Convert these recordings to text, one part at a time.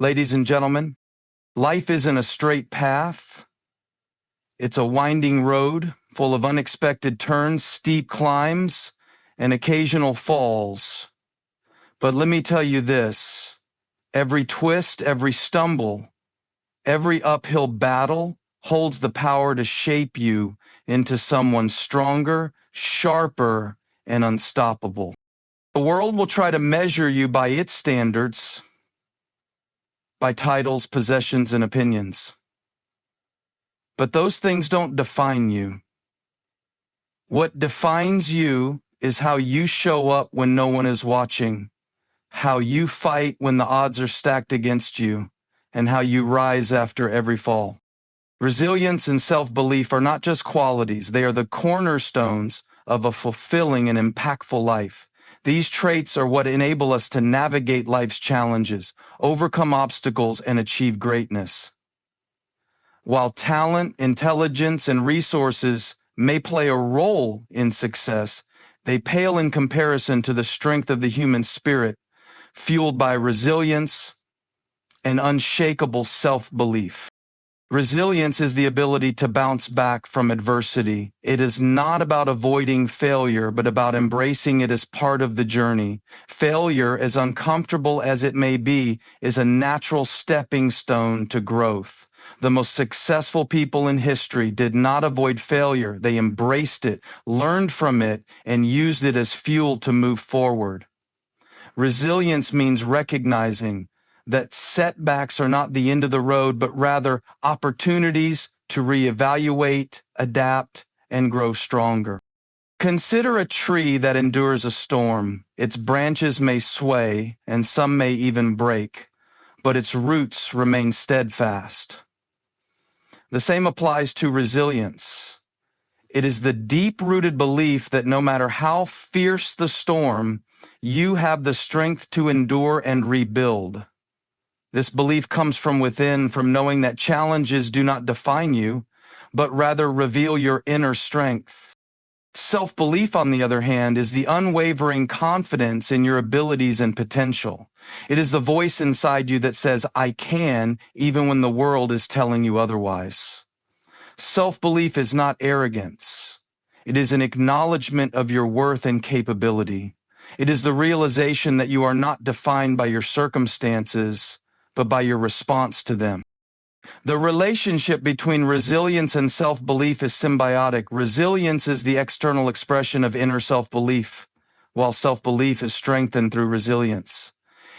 Ladies and gentlemen, life isn't a straight path. It's a winding road full of unexpected turns, steep climbs, and occasional falls. But let me tell you this, every twist, every stumble, every uphill battle holds the power to shape you into someone stronger, sharper, and unstoppable. The world will try to measure you by its standards, by titles, possessions, and opinions. But those things don't define you. What defines you is how you show up when no one is watching, how you fight when the odds are stacked against you, and how you rise after every fall. Resilience and self-belief are not just qualities, they are the cornerstones of a fulfilling and impactful life. These traits are what enable us to navigate life's challenges, overcome obstacles, and achieve greatness. While talent, intelligence, and resources may play a role in success, they pale in comparison to the strength of the human spirit, fueled by resilience and unshakable self-belief. Resilience is the ability to bounce back from adversity. It is not about avoiding failure, but about embracing it as part of the journey. Failure, as uncomfortable as it may be, is a natural stepping stone to growth. The most successful people in history did not avoid failure. They embraced it, learned from it, and used it as fuel to move forward. Resilience means recognizing that setbacks are not the end of the road, but rather opportunities to reevaluate, adapt, and grow stronger. Consider a tree that endures a storm. Its branches may sway, and some may even break, but its roots remain steadfast. The same applies to resilience. It is the deep-rooted belief that no matter how fierce the storm, you have the strength to endure and rebuild. This belief comes from within, from knowing that challenges do not define you, but rather reveal your inner strength. Self-belief, on the other hand, is the unwavering confidence in your abilities and potential. It is the voice inside you that says, "I can," even when the world is telling you otherwise. Self-belief is not arrogance. It is an acknowledgement of your worth and capability. It is the realization that you are not defined by your circumstances, but by your response to them. The relationship between resilience and self-belief is symbiotic. Resilience is the external expression of inner self-belief, while self-belief is strengthened through resilience.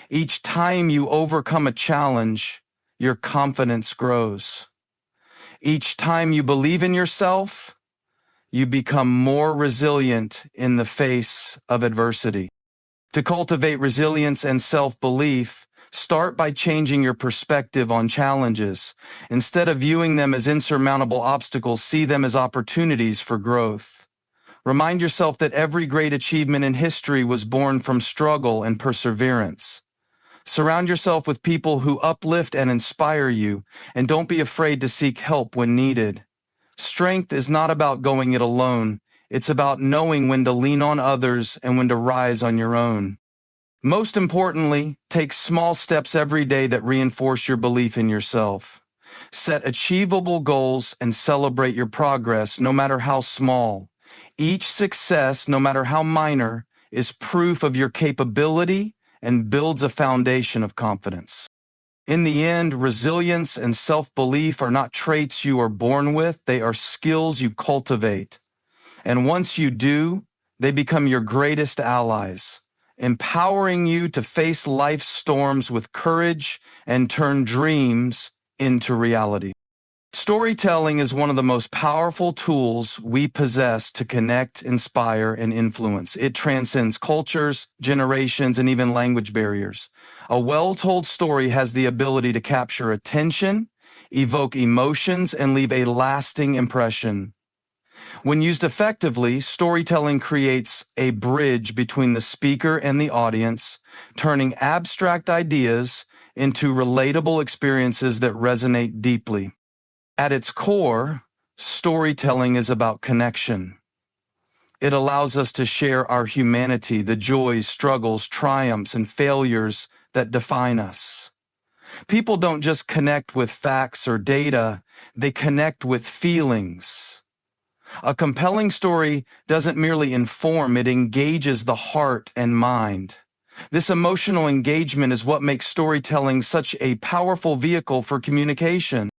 Each time you overcome a challenge, your confidence grows. Each time you believe in yourself, you become more resilient in the face of adversity. To cultivate resilience and self-belief, start by changing your perspective on challenges. Instead of viewing them as insurmountable obstacles, see them as opportunities for growth. Remind yourself that every great achievement in history was born from struggle and perseverance. Surround yourself with people who uplift and inspire you, and don't be afraid to seek help when needed. Strength is not about going it alone. It's about knowing when to lean on others and when to rise on your own. Most importantly, take small steps every day that reinforce your belief in yourself. Set achievable goals and celebrate your progress, no matter how small. Each success, no matter how minor, is proof of your capability and builds a foundation of confidence. In the end, resilience and self-belief are not traits you are born with, they are skills you cultivate. And once you do, they become your greatest allies, empowering you to face life's storms with courage and turn dreams into reality. Storytelling is one of the most powerful tools we possess to connect, inspire, and influence. It transcends cultures, generations, and even language barriers. A well-told story has the ability to capture attention, evoke emotions, and leave a lasting impression. When used effectively, storytelling creates a bridge between the speaker and the audience, turning abstract ideas into relatable experiences that resonate deeply. At its core, storytelling is about connection. It allows us to share our humanity, the joys, struggles, triumphs, and failures that define us. People don't just connect with facts or data, they connect with feelings. A compelling story doesn't merely inform, it engages the heart and mind. This emotional engagement is what makes storytelling such a powerful vehicle for communication.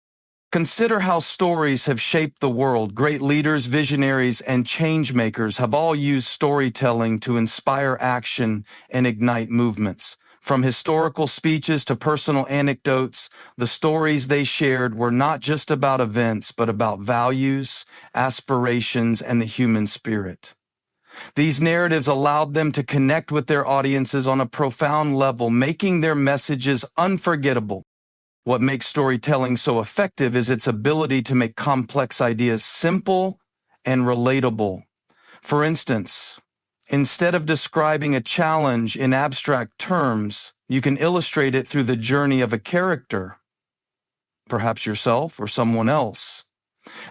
Consider how stories have shaped the world. Great leaders, visionaries, and change-makers have all used storytelling to inspire action and ignite movements. From historical speeches to personal anecdotes, the stories they shared were not just about events, but about values, aspirations, and the human spirit. These narratives allowed them to connect with their audiences on a profound level, making their messages unforgettable. What makes storytelling so effective is its ability to make complex ideas simple and relatable. For instance, instead of describing a challenge in abstract terms, you can illustrate it through the journey of a character, perhaps yourself or someone else.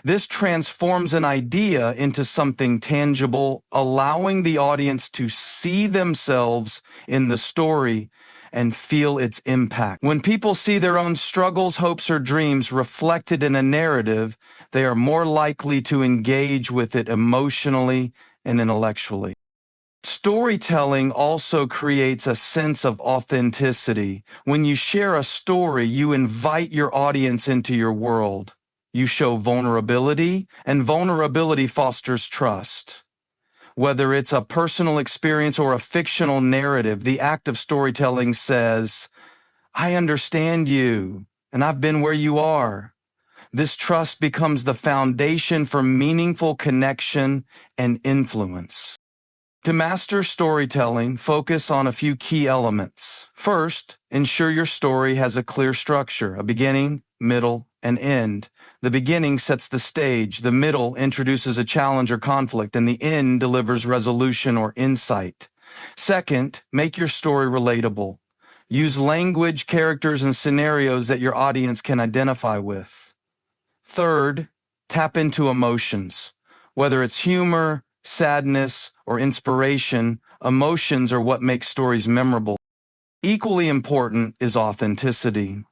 This transforms an idea into something tangible, allowing the audience to see themselves in the story and feel its impact. When people see their own struggles, hopes, or dreams reflected in a narrative, they are more likely to engage with it emotionally and intellectually. Storytelling also creates a sense of authenticity. When you share a story, you invite your audience into your world. You show vulnerability, and vulnerability fosters trust. Whether it's a personal experience or a fictional narrative, the act of storytelling says, "I understand you, and I've been where you are." This trust becomes the foundation for meaningful connection and influence. To master storytelling, focus on a few key elements. First, ensure your story has a clear structure, a beginning, middle, and end. The beginning sets the stage, the middle introduces a challenge or conflict, and the end delivers resolution or insight. Second, make your story relatable. Use language, characters, and scenarios that your audience can identify with. Third, tap into emotions. Whether it's humor, sadness, or inspiration, emotions are what make stories memorable. Equally important is authenticity.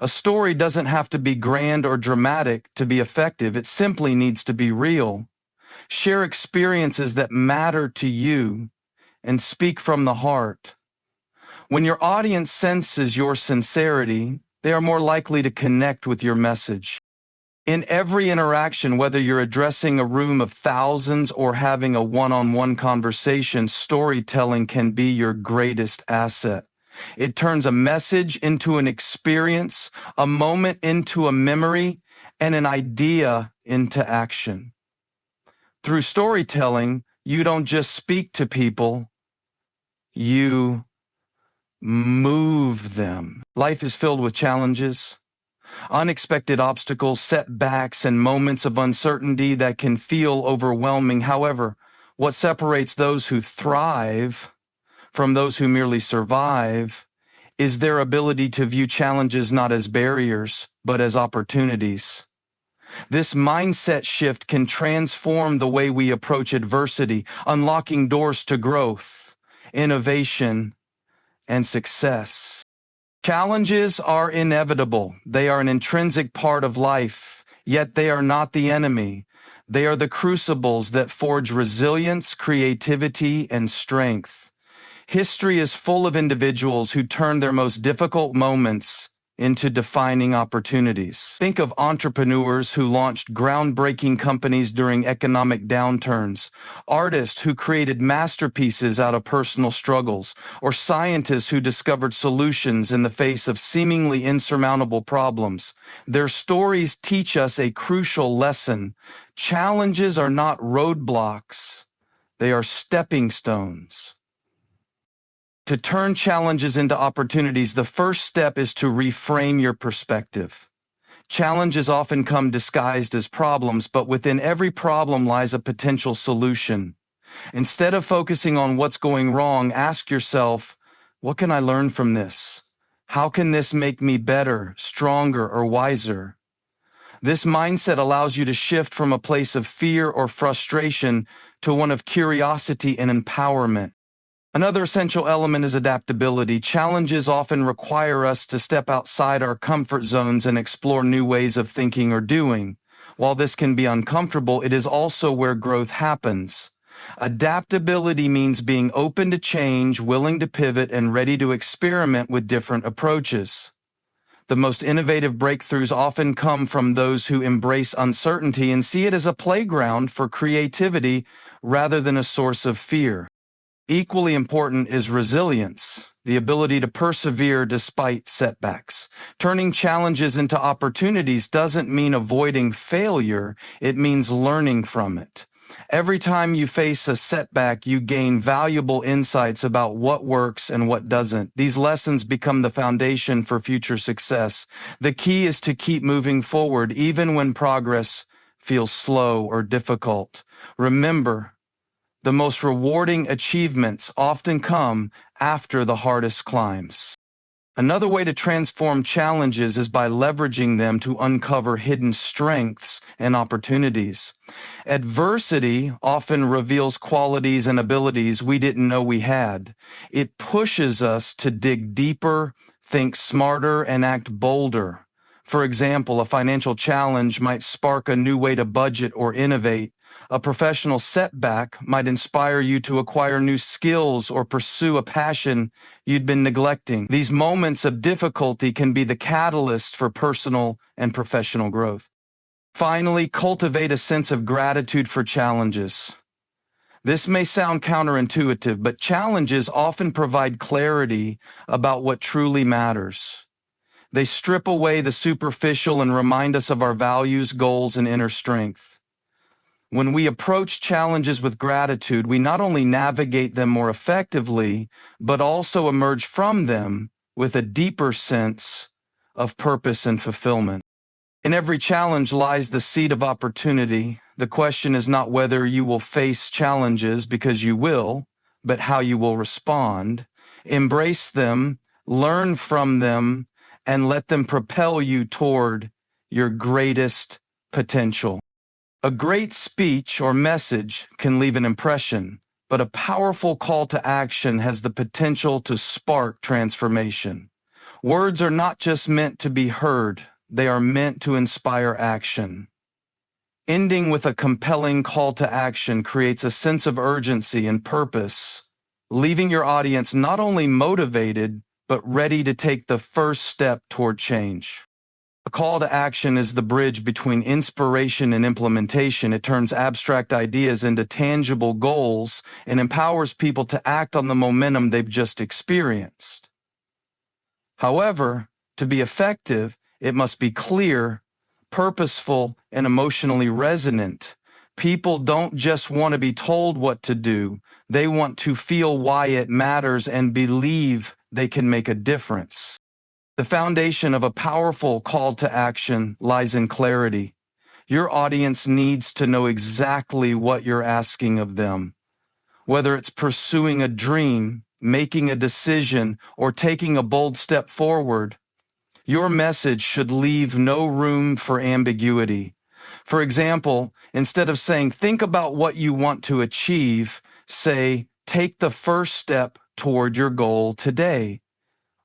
A story doesn't have to be grand or dramatic to be effective. It simply needs to be real. Share experiences that matter to you and speak from the heart. When your audience senses your sincerity, they are more likely to connect with your message. In every interaction, whether you're addressing a room of thousands or having a one-on-one conversation, storytelling can be your greatest asset. It turns a message into an experience, a moment into a memory, and an idea into action. Through storytelling, you don't just speak to people, you move them. Life is filled with challenges, unexpected obstacles, setbacks, and moments of uncertainty that can feel overwhelming. However, what separates those who thrive from those who merely survive is their ability to view challenges not as barriers, but as opportunities. This mindset shift can transform the way we approach adversity, unlocking doors to growth, innovation, and success. Challenges are inevitable. They are an intrinsic part of life, yet they are not the enemy. They are the crucibles that forge resilience, creativity, and strength. History is full of individuals who turn their most difficult moments into defining opportunities. Think of entrepreneurs who launched groundbreaking companies during economic downturns, artists who created masterpieces out of personal struggles, or scientists who discovered solutions in the face of seemingly insurmountable problems. Their stories teach us a crucial lesson. Challenges are not roadblocks, they are stepping stones. To turn challenges into opportunities, the first step is to reframe your perspective. Challenges often come disguised as problems, but within every problem lies a potential solution. Instead of focusing on what's going wrong, ask yourself, what can I learn from this? How can this make me better, stronger, or wiser? This mindset allows you to shift from a place of fear or frustration to one of curiosity and empowerment. Another essential element is adaptability. Challenges often require us to step outside our comfort zones and explore new ways of thinking or doing. While this can be uncomfortable, it is also where growth happens. Adaptability means being open to change, willing to pivot, and ready to experiment with different approaches. The most innovative breakthroughs often come from those who embrace uncertainty and see it as a playground for creativity rather than a source of fear. Equally important is resilience, the ability to persevere despite setbacks. Turning challenges into opportunities doesn't mean avoiding failure, it means learning from it. Every time you face a setback, you gain valuable insights about what works and what doesn't. These lessons become the foundation for future success. The key is to keep moving forward, even when progress feels slow or difficult. Remember, the most rewarding achievements often come after the hardest climbs. Another way to transform challenges is by leveraging them to uncover hidden strengths and opportunities. Adversity often reveals qualities and abilities we didn't know we had. It pushes us to dig deeper, think smarter, and act bolder. For example, a financial challenge might spark a new way to budget or innovate. A professional setback might inspire you to acquire new skills or pursue a passion you'd been neglecting. These moments of difficulty can be the catalyst for personal and professional growth. Finally, cultivate a sense of gratitude for challenges. This may sound counterintuitive, but challenges often provide clarity about what truly matters. They strip away the superficial and remind us of our values, goals, and inner strength. When we approach challenges with gratitude, we not only navigate them more effectively, but also emerge from them with a deeper sense of purpose and fulfillment. In every challenge lies the seed of opportunity. The question is not whether you will face challenges, because you will, but how you will respond. Embrace them, learn from them, and let them propel you toward your greatest potential. A great speech or message can leave an impression, but a powerful call to action has the potential to spark transformation. Words are not just meant to be heard, they are meant to inspire action. Ending with a compelling call to action creates a sense of urgency and purpose, leaving your audience not only motivated, but ready to take the first step toward change. A call to action is the bridge between inspiration and implementation. It turns abstract ideas into tangible goals and empowers people to act on the momentum they've just experienced. However, to be effective, it must be clear, purposeful, and emotionally resonant. People don't just want to be told what to do. They want to feel why it matters and believe they can make a difference. The foundation of a powerful call to action lies in clarity. Your audience needs to know exactly what you're asking of them. Whether it's pursuing a dream, making a decision, or taking a bold step forward, your message should leave no room for ambiguity. For example, instead of saying, "Think about what you want to achieve," say, "Take the first step toward your goal today."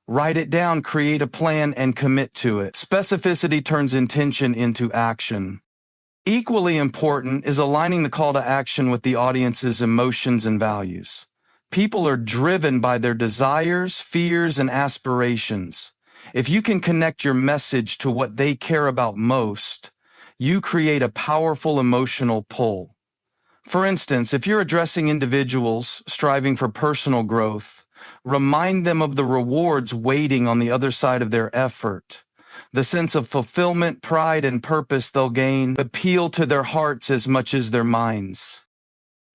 Write it down, create a plan, and commit to it. Specificity turns intention into action. Equally important is aligning the call to action with the audience's emotions and values. People are driven by their desires, fears, and aspirations. If you can connect your message to what they care about most, you create a powerful emotional pull. For instance, if you're addressing individuals striving for personal growth, remind them of the rewards waiting on the other side of their effort. The sense of fulfillment, pride, and purpose they'll gain appeal to their hearts as much as their minds.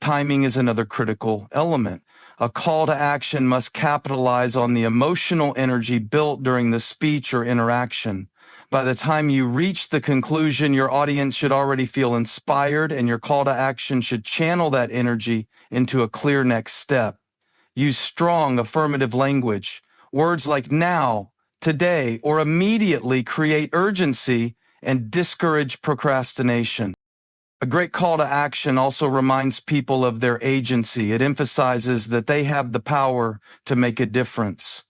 Timing is another critical element. A call to action must capitalize on the emotional energy built during the speech or interaction. By the time you reach the conclusion, your audience should already feel inspired, and your call to action should channel that energy into a clear next step. Use strong affirmative language. Words like now, today, or immediately create urgency and discourage procrastination. A great call to action also reminds people of their agency. It emphasizes that they have the power to make a difference.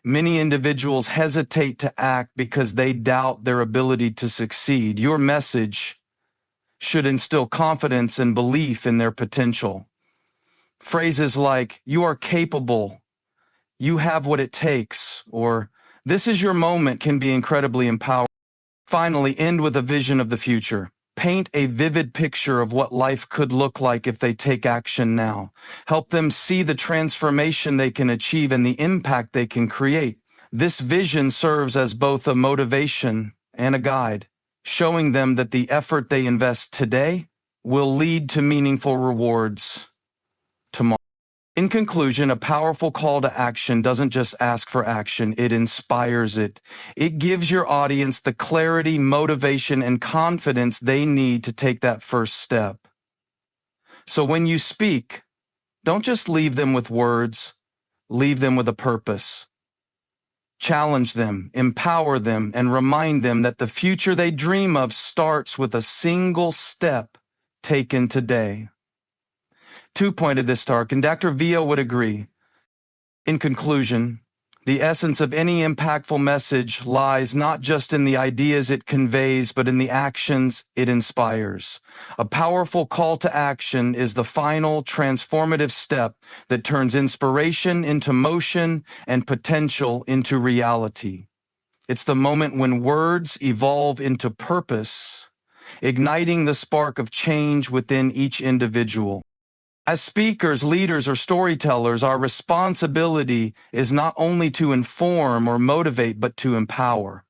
Many individuals hesitate to act because they doubt their ability to succeed. Your message should instill confidence and belief in their potential. Phrases like, "You are capable," "You have what it takes," or "This is your moment" can be incredibly empowering. Finally, end with a vision of the future. Paint a vivid picture of what life could look like if they take action now. Help them see the transformation they can achieve and the impact they can create. This vision serves as both a motivation and a guide, showing them that the effort they invest today will lead to meaningful rewards tomorrow. In conclusion, a powerful call to action doesn't just ask for action, it inspires it. It gives your audience the clarity, motivation, and confidence they need to take that first step. So when you speak, don't just leave them with words, leave them with a purpose. Challenge them, empower them, and remind them that the future they dream of starts with a single step taken today. 2 pointed this stark, and Dr. Vio would agree. In conclusion, the essence of any impactful message lies not just in the ideas it conveys, but in the actions it inspires. A powerful call to action is the final transformative step that turns inspiration into motion and potential into reality. It's the moment when words evolve into purpose, igniting the spark of change within each individual. As speakers, leaders, or storytellers, our responsibility is not only to inform or motivate, but to empower.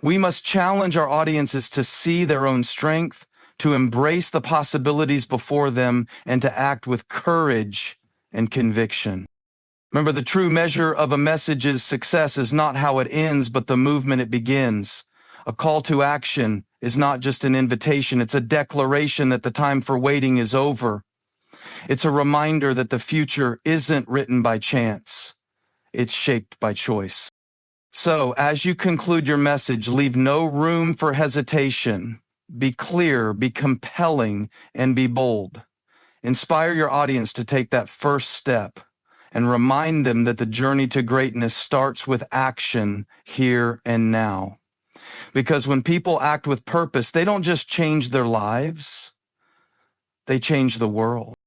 We must challenge our audiences to see their own strength, to embrace the possibilities before them, and to act with courage and conviction. Remember, the true measure of a message's success is not how it ends, but the movement it begins. A call to action is not just an invitation, it's a declaration that the time for waiting is over. It's a reminder that the future isn't written by chance. It's shaped by choice. So, as you conclude your message, leave no room for hesitation. Be clear, be compelling, and be bold. Inspire your audience to take that first step and remind them that the journey to greatness starts with action here and now. Because when people act with purpose, they don't just change their lives, they change the world.